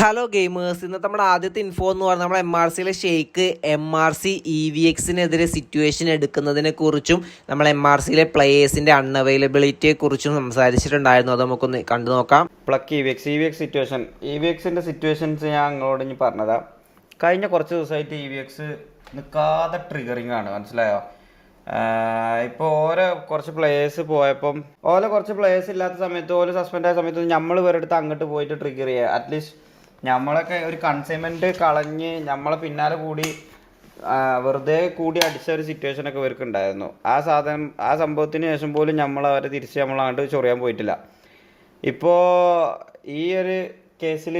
Hello gamers, ഇന്നത്തെ നമ്മുടെ ആദ്യത്തെ ഇൻഫോ എന്ന് പറഞ്ഞാൽ നമ്മുടെ MRCയിലെ ഷെയ്ക്ക് MRC EVXനെതിരെ സിറ്റുവേഷൻ എടുക്കുന്നതിനെ കുറിച്ചും നമ്മൾ MRCയിലെ പ്ലേയേഴ്സിൻ്റെ അൺഅവൈലബിലിറ്റിയെ കുറിച്ചും സംസാരിച്ചിട്ടുണ്ടായിരുന്നു. അത് നമുക്കൊന്ന് കണ്ടു നോക്കാം. പ്ലക്ക് EVX സിറ്റുവേഷൻ EVXൻ്റെ സിറ്റുവേഷൻസ് ഞാൻ നിങ്ങളോട് ഇനി പറഞ്ഞതാ. കഴിഞ്ഞ കുറച്ച് ദിവസമായിട്ട് EVX നിൽക്കാതെ ട്രിഗറിങ് ആണ്, മനസ്സിലായോ? ഇപ്പോൾ കുറച്ച് പ്ലേയേഴ്സ് പോയപ്പം കുറച്ച് പ്ലേയേഴ്സ് ഇല്ലാത്ത സമയത്ത് സസ്പെൻഡ് ആയ സമയത്ത് നമ്മൾ വേറെ അടുത്ത് അങ്ങോട്ട് പോയിട്ട് ട്രിഗർ ചെയ്യുക. അറ്റ്ലീസ്റ്റ് നമ്മളൊക്കെ ഒരു കൺസൈൻമെൻറ്റ് കളഞ്ഞ് നമ്മളെ പിന്നാലെ കൂടി വെറുതെ കൂടി അടിച്ച ഒരു സിറ്റുവേഷനൊക്കെ ഇവർക്ക് ഉണ്ടായിരുന്നു. ആ സംഭവത്തിന് ശേഷം പോലും നമ്മൾ അവരെ തിരിച്ച് അങ്ങോട്ട് ചൊറിയാൻ പോയിട്ടില്ല. ഇപ്പോൾ ഈ ഒരു കേസിൽ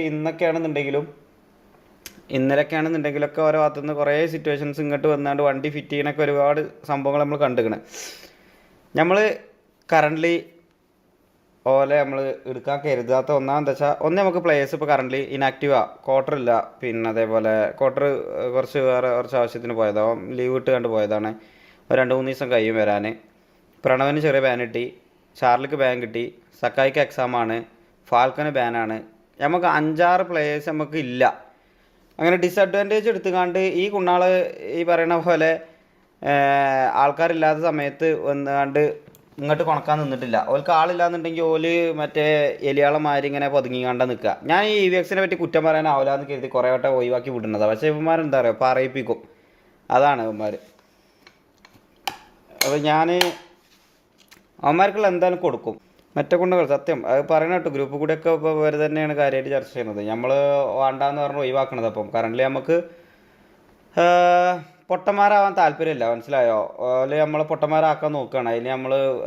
ഇന്നലെയൊക്കെയാണെന്നുണ്ടെങ്കിലൊക്കെ ഓരോ ഭാഗത്തുനിന്ന് കുറേ സിറ്റുവേഷൻസ് ഇങ്ങോട്ട് വന്നാണ്ട് വണ്ടി ഫിറ്റ് ചെയ്യാനൊക്കെ ഒരുപാട് സംഭവങ്ങൾ നമ്മൾ കണ്ടുകണ്. നമ്മൾ കറൻ്റ്ലി നമ്മൾ എടുക്കാൻ കരുതാത്ത ഒന്നാമെന്ന് വെച്ചാൽ നമുക്ക് പ്ലേയേഴ്സ് ഇപ്പോൾ കറൻ്റ്ലി ഇനാക്റ്റീവാണ്, ക്വാർട്ടർ ഇല്ല. പിന്നെ അതേപോലെ ക്വാർട്ടർ കുറച്ച് ആവശ്യത്തിന് പോയതാവും, ലീവ് ഇട്ട് കണ്ട് പോയതാണ്. ഒരു 2-3 ദിവസം കഴിയും വരാൻ. പ്രണവന് ചെറിയ ബാൻ കിട്ടി, ചാർലിക്ക് ബാൻ കിട്ടി, സക്കായിക്ക് എക്സാമാണ്, ഫാൽക്കന് ബാനാണ്. നമുക്ക് 5-6 പ്ലേയേഴ്സ് നമുക്ക് ഇല്ല. അങ്ങനെ ഡിസഡ്വാൻറ്റേജ് എടുത്തുകൊണ്ട് ഈ കുണ്ണാൾ ഈ പറയണ പോലെ ആൾക്കാരില്ലാത്ത സമയത്ത് വന്നുകൊണ്ട് ഇങ്ങോട്ട് കൊണക്കാൻ നിന്നിട്ടില്ല. ഓൾക്ക് ആളില്ലാന്നുണ്ടെങ്കിൽ മറ്റേ എലിയാളന്മാർ ഇങ്ങനെ പതുങ്ങിക്കാണ്ട് നിൽക്കുക. ഞാൻ ഈ EVXനെ പറ്റി കുറ്റം പറയാനാവില്ല എന്ന് കരുതി കുറേ വട്ടം ഒഴിവാക്കി വിടുന്നതാണ്. പക്ഷേ ഇവന്മാരെന്താ പറയുക, പറയിപ്പിക്കും. അതാണ് ഇവന്മാർ. അപ്പോൾ ഞാൻ അവന്മാർക്കുള്ള എന്തായാലും കൊടുക്കും. മറ്റേ കൊണ്ടുകൾ സത്യം അത് പറയണ കേട്ടോ. ഗ്രൂപ്പ് കൂടെയൊക്കെ ഇപ്പോൾ ഇവർ തന്നെയാണ് കാര്യമായിട്ട് ചർച്ച ചെയ്യുന്നത്. നമ്മൾ വേണ്ടാന്ന് പറഞ്ഞ് ഒഴിവാക്കണത്. അപ്പം കറൻ്റ് നമുക്ക് പൊട്ടന്മാരാവാൻ താല്പര്യമില്ല, മനസ്സിലായോ? നമ്മൾ പൊട്ടന്മാരാക്കാൻ നോക്കുകയാണ്.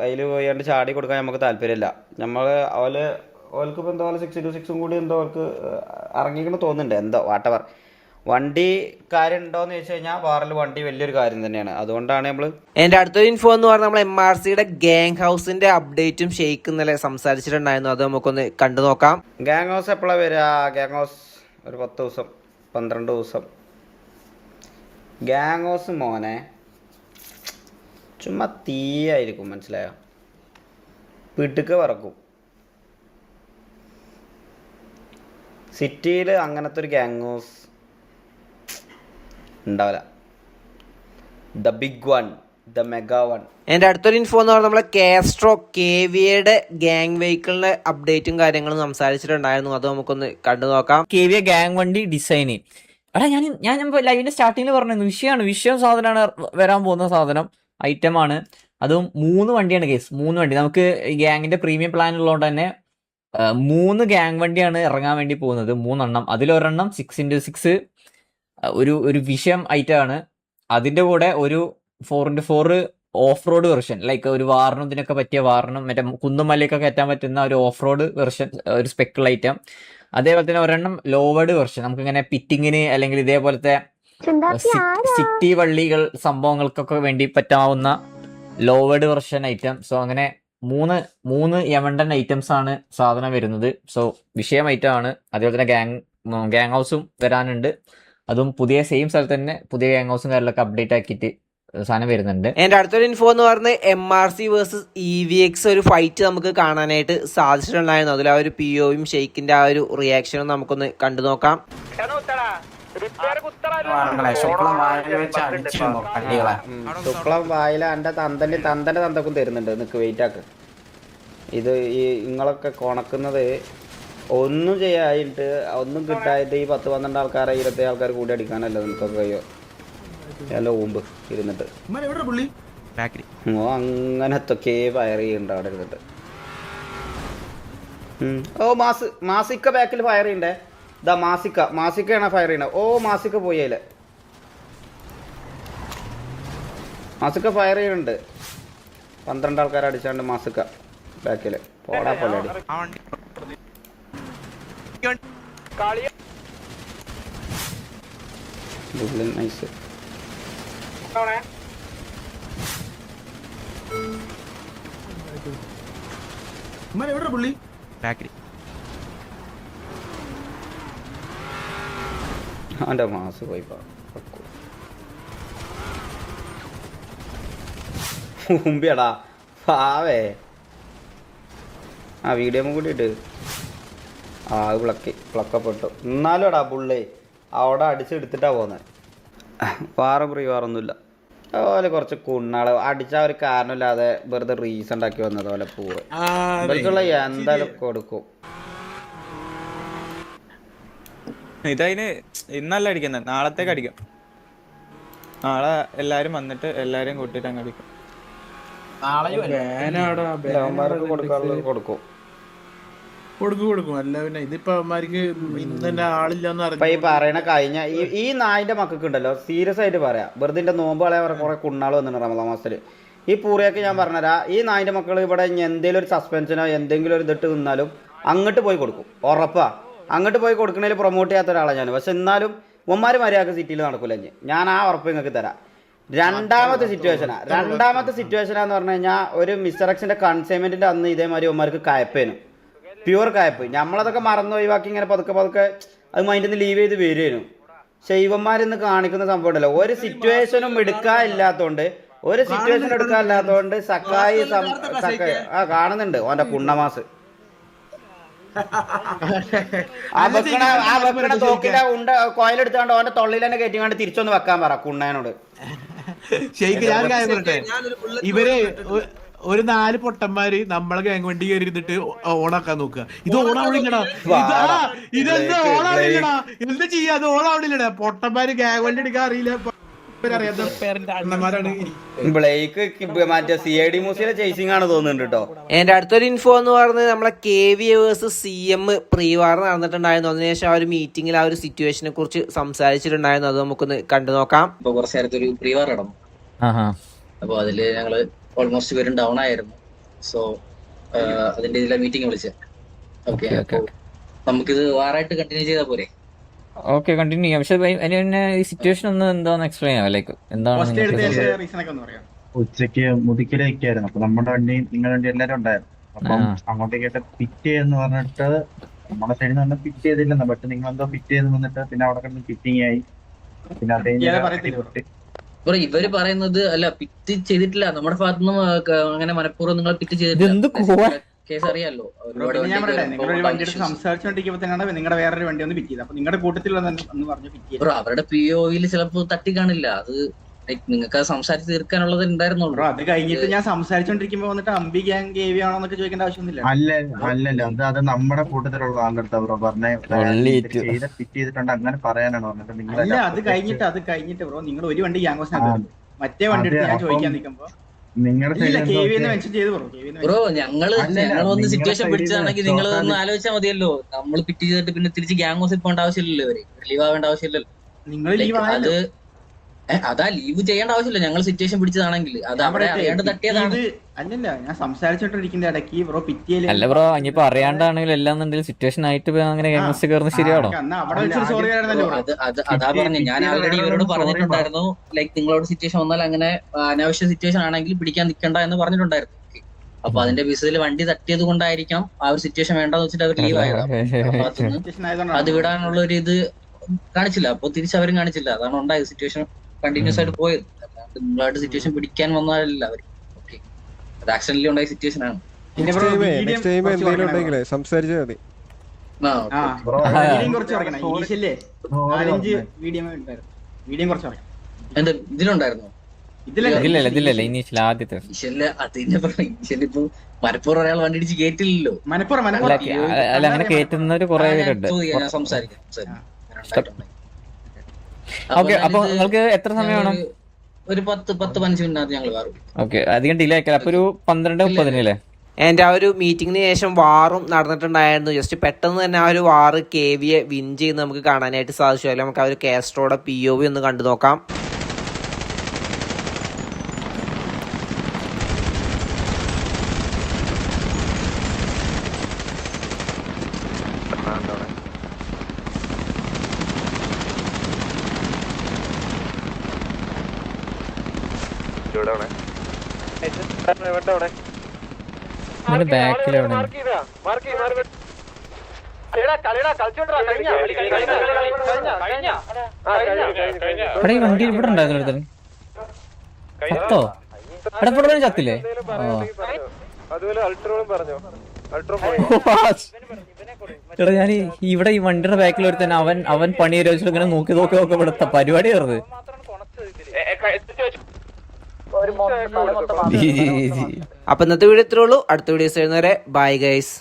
അതിൽ പോയാണ്ട് ചാടി കൊടുക്കാൻ നമുക്ക് താല്പര്യമില്ല. ഓൾക്ക് ഇപ്പോൾ എന്തോ 6-6 കൂടി എന്തോ അവർക്ക് ഇറങ്ങിക്കണമെന്ന് തോന്നുന്നുണ്ട്. എന്തോ വാട്ടവർ വണ്ടി കാര്യം ഉണ്ടോയെന്ന് ചോദിച്ചു കഴിഞ്ഞാൽ വാറിൽ വണ്ടി വലിയൊരു കാര്യം തന്നെയാണ്. അതുകൊണ്ടാണ് നമ്മൾ എൻ്റെ അടുത്തൊരു ഇൻഫോ എന്ന് പറഞ്ഞാൽ നമ്മൾ MRCയുടെ ഗാങ് ഹൗസിൻ്റെ അപ്ഡേറ്റും ഷെയ്ക്ക് ഇന്നലെ സംസാരിച്ചിട്ടുണ്ടായിരുന്നു. അത് നമുക്കൊന്ന് കണ്ടു നോക്കാം. ഗാങ് ഹൗസ് എപ്പോഴാണ് വരിക? ഗാങ് ഹൗസ് ഒരു 10 ദിവസം 12 ദിവസം. ഗാങ് ഹൗസ് മോനെ ചുമ്മാ തീയായിരിക്കും, മനസ്സിലായോ? വീട്ടിക്ക് പറക്കും. സിറ്റിയിൽ അങ്ങനത്തെ ഒരു ഗാങ് ഹൗസ് ഉണ്ടാവില്ല. The big one, the mega one. എൻ്റെ അടുത്തൊരു ഇൻഫോ എന്ന് പറഞ്ഞാൽ നമ്മളെ കാസ്ട്രോ KVAയുടെ ഗാങ് വെഹിക്കിളിൻ്റെ അപ്ഡേറ്റും കാര്യങ്ങളും സംസാരിച്ചിട്ടുണ്ടായിരുന്നു. അത് നമുക്കൊന്ന് കണ്ടു നോക്കാം. KVA ഗാങ് വണ്ടി ഡിസൈന്. എടാ ഞാൻ ലൈവിന്റെ സ്റ്റാർട്ടിങ്ങിൽ പറഞ്ഞു, വിഷയം സാധനമാണ് വരാൻ പോകുന്ന സാധനം, ഐറ്റമാണ്. അതും 3 വണ്ടിയാണ് കേസ്. 3 വണ്ടി നമുക്ക് ഗ്യാങ്ങിന്റെ പ്രീമിയം പ്ലാൻ ഉള്ളതുകൊണ്ട് തന്നെ 3 ഗ്യാങ് വണ്ടിയാണ് ഇറങ്ങാൻ വേണ്ടി പോകുന്നത്. 3 എണ്ണം. അതിലൊരെണ്ണം 6x6 ഒരു വിഷയം ഐറ്റമാണ്. അതിന്റെ കൂടെ ഒരു 4x4 off road version, like ഒരു വാറിനും ഇതിനൊക്കെ പറ്റിയ വാറിനും മറ്റേ കുന്നും മലയൊക്കെ കയറ്റാൻ പറ്റുന്ന ഒരു ഓഫ് റോഡ് വെർഷൻ, ഒരു സ്പെക്കിൾ ഐറ്റം. അതേപോലെ തന്നെ ഒരെണ്ണം ലോവേഡ് വെർഷൻ, നമുക്കിങ്ങനെ പിറ്റിങ്ങിന് അല്ലെങ്കിൽ ഇതേപോലത്തെ സിറ്റി വള്ളികൾ സംഭവങ്ങൾക്കൊക്കെ വേണ്ടി പറ്റാവുന്ന ലോവേഡ് വെർഷൻ ഐറ്റം. സോ അങ്ങനെ മൂന്ന് യമണ്ടൻ ഐറ്റംസ് ആണ് സാധനം വരുന്നത്. സോ വിഷയം ഐറ്റം ആണ്. അതേപോലെ തന്നെ ഗാങ് ഹൗസും വരാനുണ്ട്. അതും പുതിയ സെയിം സ്ഥലത്ത് തന്നെ പുതിയ ഗാങ് ഹൗസും കാര്യങ്ങളൊക്കെ അപ്ഡേറ്റ് ആക്കിയിട്ട് സാധനം വരുന്നുണ്ട്. എൻ്റെ അടുത്തൊരു ഇൻഫോ എന്ന് പറഞ്ഞത് MRC വേഴ്സസ് EVX ഒരു ഫൈറ്റ് നമുക്ക് കാണാനായിട്ട് സാധിച്ചിട്ടുണ്ടായിരുന്നു. അതിൽ ആ ഒരു POയും ഷെയ്ക്കിന്റെ ആ ഒരു റിയാക്ഷനും നമുക്കൊന്ന് കണ്ടു നോക്കാം. ശുക്ലം വായില എൻ്റെ തന്തന്റെ തന്തക്കും തരുന്നുണ്ട്. നിക്ക് വെയിറ്റ് ആക്ക്. ഇത് ഈ നിങ്ങളൊക്കെ കൊണക്കുന്നത് ഒന്നും ചെയ്യായിട്ട് ഒന്നും കിട്ടായിട്ട് ഈ 10-12 ആൾക്കാരെ 20 ആൾക്കാർ കൂടി അടിക്കാനല്ല നിനക്കൊക്കെ കഴിയോ? നല്ല ഊമ്പ് ഇരുന്നിട്ട് അങ്ങനത്തൊക്കെ ഫയർ ചെയ്യുന്നുണ്ട് അവിടെ ഇരുന്നിട്ട്. മാസിക്ക ബാക്കിൽ ഫയർ ചെയ്യണ്ടേ? ഇതാ മാസിക്കയാണ് ഫയർ ചെയ്യണത്. മാസിക്ക പോയി. അതിൽ മാസിക്ക ഫയർ ചെയ്യുന്നുണ്ട്. 12 ആൾക്കാരെ അടിച്ചാണ്ട് മാസിക്ക ബാക്കിൽ പോടാ പോലെ അടി. നൈസ്. അവൻ്റെ മാസ് പോയി മുമ്പിയടാ പാവേ. വീഡിയോ കൂടി ഇട്ട് ആ അത് പ്ലക്കപ്പെട്ടു. എന്നാലും എടാ പുള്ളേ അവിടെ അടിച്ചെടുത്തിട്ടാ പോകുന്നത്. വേറൊന്നുമില്ല. അതുപോലെ കുറച്ച് കുണ്ണാള് അടിച്ച ഒരു കാരണമില്ലാതെ വെറുതെ റീസൺ ഉണ്ടാക്കി വന്നത് പോലെ പൂവ് ഇവർക്കുള്ള എന്തായാലും കൊടുക്കും. ഇതതിന് ഇന്നല്ല അടിക്കുന്നത്, നാളത്തേക്ക് അടിക്കാം. നാളെ എല്ലാരും വന്നിട്ട് എല്ലാരും കൂട്ടിട്ട് അങ്ങ് അടിക്കും. അവന്മാർക്ക് കൊടുക്കാനുള്ളത് കൊടുക്കും. അല്ല പിന്നെ ഇതിപ്പോ അവന്മാർക്ക് ഇന്ന് തന്നെ ആളില്ലാന്ന് ഇപ്പൊ ഈ പറയണ കഴിഞ്ഞ ഈ നായിന്റെ മക്കൾക്ക് ഉണ്ടല്ലോ, സീരിയസ് ആയിട്ട് പറയാം, വെറുതെ നോമ്പ് കളയാൻ കുറെ കുണ്ണാൾ വന്നിട്ടുണ്ട് റമദാൻ മാസത്തില്. ഈ പൂറിയൊക്കെ ഞാൻ പറഞ്ഞുതരാ, ഈ നായിന്റെ മക്കൾ ഇവിടെ എന്തെങ്കിലും ഒരു സസ്പെൻഷനോ എന്തെങ്കിലും ഒരു ഇതിട്ട് നിന്നാലും അങ്ങോട്ട് പോയി കൊടുക്കും, ഉറപ്പാ. അങ്ങോട്ട് പോയി കൊടുക്കണേൽ പ്രൊമോട്ട് ചെയ്യാത്ത ഒരാളാണ് ഞാൻ. പക്ഷെ എന്നാലും ഉമ്മാര് മര്യാദക്ക് സിറ്റിയിൽ നടക്കൂല, ഞാൻ ആ ഉറപ്പ് നിങ്ങൾക്ക് തരാം. രണ്ടാമത്തെ സിറ്റുവേഷനാന്ന് പറഞ്ഞു കഴിഞ്ഞാൽ ഒരു മിസ്റ്റർ എക്സിന്റെ കൺസൈൻമെന്റിന്റെ അന്ന് ഇതേമാതിരി ഉമ്മാർക്ക് കയപ്പേനു, പ്യുവർ കയപ്പ്. നമ്മളതൊക്കെ മറന്നു ഒഴിവാക്കി ഇങ്ങനെ പതുക്കെ അത് മൈൻഡിൽ നിന്ന് ലീവ് ചെയ്ത് വരുന്നു. പക്ഷെ ഇവന്മാരിന്ന് കാണിക്കുന്ന സംഭവം ഉണ്ടല്ലോ, ഒരു സിറ്റുവേഷനും എടുക്കാനില്ലാത്തോണ്ട് സക്കായി ആ കാണുന്നുണ്ട് ഓന്റെ പുണ്ണമാസ്. ആ വെക്കണ തോക്കിന്റെ കോയിലെടുത്താണ്ട് ഓന്റെ തൊള്ളിൽ തന്നെ കയറ്റിങ്ങാണ്ട് തിരിച്ചൊന്ന് വെക്കാൻ പറ കുണ്ണനോട്. ഇവര് ഒരു 4 പൊട്ടന്മാര് നമ്മളെ ഗ്യാങ് വണ്ടി കയറി ഇരുന്നിട്ട് ഓണാക്കാൻ നോക്കുക. ഇത് ഓണാവണില്ലടാ, ഇതെന്താ ഓണാവണില്ലടാ, എന്താ ചെയ്യാ, അത് ഓണാവണില്ലടാ. പൊട്ടന്മാര് ഗ്യാങ് വണ്ടി എടുക്കാൻ അറിയില്ല. മറ്റേ CID മ്യൂസിയിലെ ചേസിംഗ് ആണ് തോന്നുന്നുണ്ട് കേട്ടോ. എന്റെ അടുത്തൊരു ഇൻഫോ എന്ന് പറഞ്ഞത് നമ്മളെ KV വേഴ്സസ് CM പ്രീവാർ നടന്നിട്ടുണ്ടായിരുന്നു. അതിനുശേഷം ആ ഒരു മീറ്റിംഗിൽ ആ ഒരു സിറ്റുവേഷനെ കുറിച്ച് സംസാരിച്ചിട്ടുണ്ടായിരുന്നു. അത് നമുക്കൊന്ന് കണ്ടു നോക്കാം. ഇപ്പൊ കുറച്ച് നേരത്തെ ഒരു പ്രീവാർ നടന്നു. അപ്പൊ അതില് ഞങ്ങള് ഓൾമോസ്റ്റ് പേരും ഡൗൺ ആയിരുന്നു. സോ അതിന്റെ ഇതിലെ മീറ്റിംഗ് വിളിച്ചത്. ഓക്കെ, നമുക്കിത് വാറായിട്ട് കണ്ടിന്യൂ ചെയ്താൽ പോരെ? ഓക്കെ, കണ്ടിന്യൂ ചെയ്യാം. പക്ഷെ അതിന് ഈ സിറ്റുവേഷൻ ഒന്ന് എന്താന്ന് എക്സ്പ്ലെയിൻ ചെയ്യാം. ലൈക്ക് എന്താണ് ഉച്ചക്ക് മുതിക്കലേക്കായിരുന്നു. അപ്പൊ നമ്മുടെ വണ്ടി നിങ്ങളുടെ വണ്ടി എല്ലാരും ഉണ്ടായിരുന്നു. അപ്പം അങ്ങോട്ടേക്ക് ഫിറ്റ് എന്ന് പറഞ്ഞിട്ട് നമ്മുടെ സൈഡിൽ നിന്ന് ഫിറ്റ് ചെയ്തില്ലെന്ന്, ബട്ട് നിങ്ങൾ എന്തോ ഫിറ്റ് ചെയ്ത് വന്നിട്ട് പിന്നെ അവിടെ കിടന്ന് ഫിറ്റിംഗ് ആയി. പിന്നെ ഇവര് പറയുന്നത് അല്ല, പിറ്റ് ചെയ്തിട്ടില്ല നമ്മുടെ ഭാഗത്തുനിന്ന്, അങ്ങനെ മനഃപൂർവ്വം നിങ്ങൾ പിറ്റ് ചെയ്തിട്ടില്ല. കേസ് അറിയാലോ. സംസാരിച്ചോണ്ടിരിക്കുമ്പോ നിങ്ങളുടെ വേറൊരു വണ്ടി ഒന്ന് പിറ്റ് ചെയ്ത്, അപ്പൊ നിങ്ങളുടെ കൂട്ടത്തിൽ അവരുടെ POV ചിലപ്പോ തട്ടി കാണില്ല. അത് നിങ്ങൾക്ക് സംസാരിച്ച് തീർക്കാനുള്ളത് ഉണ്ടായിരുന്നുള്ളൂ. അത് കഴിഞ്ഞിട്ട് ഞാൻ സംസാരിച്ചോണ്ടിരിക്കുമ്പോ വന്നിട്ട് അമ്പി ഗ്യാങ് KV ആണോന്നൊക്കെ ചോദിക്കേണ്ട ആവശ്യമൊന്നുമില്ല. അല്ലല്ലോ, അത് നമ്മുടെ കൂട്ടത്തിലുള്ള ആളുടെ ബ്രോ പറഞ്ഞ ഫിറ്റ് ചെയ്തിട്ടുണ്ട് അങ്ങനെ പറയാനാണ് പറഞ്ഞത്. അല്ല, അത് കഴിഞ്ഞിട്ട് ബ്രോ നിങ്ങൾ ഒരു വണ്ടി ഗ്യാങ് മറ്റേ വണ്ടി എടുത്ത് ഞാൻ ചോദിക്കാൻ നിൽക്കുമ്പോ ബ്രോ ഞങ്ങള് വന്ന് സിറ്റുവേഷൻ പിടിച്ചതാണെങ്കിൽ നിങ്ങൾ ഒന്ന് ആലോചിച്ചാൽ മതിയല്ലോ. നമ്മൾ പിറ്റ് ചെയ്തിട്ട് പിന്നെ തിരിച്ച് ഗ്യാങ് ഹൗസിൽ പോകേണ്ട ആവശ്യമില്ലല്ലോ, അവര് ലീവ് ആവേണ്ട ആവശ്യമില്ലല്ലോ. അത് അതാ ലീവ് ചെയ്യേണ്ട ആവശ്യമില്ല. ഞങ്ങൾ സിറ്റുവേഷൻ പിടിച്ചതാണെങ്കിൽ അത് അവിടെ അറിയാണ്ട് തട്ടിയതാണ്. അല്ലല്ല, ഞാൻ സംസാരിച്ചോണ്ടിരിക്കുന്ന ഇടയ്ക്ക് ബ്രോ പിറ്റിയില്. അല്ല ബ്രോ, ഇനിയിപ്പോ അറിയാണ്ടാണെങ്കിലും എല്ലാം സിറ്റുവേഷൻ ആയിട്ട് അങ്ങനെ കയറുന്നത് ശരിയാണോ? അതാ പറഞ്ഞു, ഞാൻ ആൾറെഡി ഇവരോട് പറഞ്ഞിട്ടുണ്ടായിരുന്നു. ലൈക്ക് നിങ്ങളോട് സിറ്റുവേഷൻ വന്നാൽ അങ്ങനെ അനാവശ്യ സിറ്റുവേഷൻ ആണെങ്കിൽ പിടിക്കാൻ നിൽക്കണ്ട എന്ന് പറഞ്ഞിട്ടുണ്ടായിരുന്നു. അപ്പൊ അതിന്റെ ബേസിൽ വണ്ടി തട്ടിയത് കൊണ്ടായിരിക്കാം ആ ഒരു സിറ്റുവേഷൻ വേണ്ടെന്ന് വെച്ചിട്ട് അവർ ലീവ് ആയതാണ്. അത് വിടാനുള്ള ഒരു ഇത് കാണിച്ചില്ല. അപ്പൊ തിരിച്ചവരും കാണിച്ചില്ല. അതാണ് ഉണ്ടായത്. സിറ്റുവേഷൻ കണ്ടിന്യൂസ് ആയിട്ട് പോയത്. അല്ലാണ്ട് നിങ്ങളായിട്ട് സിറ്റുവേഷൻ പിടിക്കാൻ വന്നതല്ല അവര്. ഓക്കെ, അത് ആക്സിഡന്റലി ഉണ്ടായ സിറ്റുവേഷൻ ആണ്. എന്താ ഇതിലുണ്ടായിരുന്നോ? ഇതിലല്ല, ഇനീഷ്യൽ ആദ്യത്തെ ഇപ്പൊ മനപ്പൂർവ്വം ഒരാൾ വണ്ടി ഇടിച്ച് കേറ്റില്ലല്ലോ. അല്ല, അങ്ങനെ കേറ്റുന്നവര് കുറെ പേരുണ്ട്. ഞാൻ സംസാരിക്കാം. ഓക്കെ, അപ്പൊ നിങ്ങൾക്ക് എത്ര സമയം വേണം? ഒരു 10-15 മിനിറ്റ് ഞങ്ങൾ വാറും. ഓക്കെ, അധികം ഡിലേ ആക്കില്ല. അപ്പൊ ഒരു 12:30 അല്ലേ? എൻ്റെ ആ ഒരു മീറ്റിങ്ങിന് ശേഷം വാറും നടന്നിട്ടുണ്ടായിരുന്നു. ജസ്റ്റ് പെട്ടെന്ന് തന്നെ ആ ഒരു വാറ് KVയെ വിൻ ചെയ്ത് നമുക്ക് കാണാനായിട്ട് സാധിച്ചു. അതിൽ നമുക്ക് ആ ഒരു കാസ്ട്രോയുടെ POV ഒന്ന് കണ്ടു നോക്കാം. ബാക്കിലെവിടെ വണ്ടി ഇവിടെ ഉണ്ടായിരുന്നു. ചത്തോ? ചത്തില്ലേ? അതുപോലെ അൾട്രോളും പറഞ്ഞു. എടാ ഞാൻ ഇവിടെ ഈ വണ്ടിയുടെ ബാക്കിൽ ഒരു തന്നെ അവൻ പണി വെച്ചിട്ട് ഇങ്ങനെ നോക്കി ഇവിടുത്തെ പരിപാടി വരുന്നത്. അപ്പൊ ഇന്നത്തെ വീഡിയോ ഇത്രേ ഉള്ളൂ. അടുത്ത വീഡിയോസ് വരുന്നവരെ ബൈ ഗൈസ്.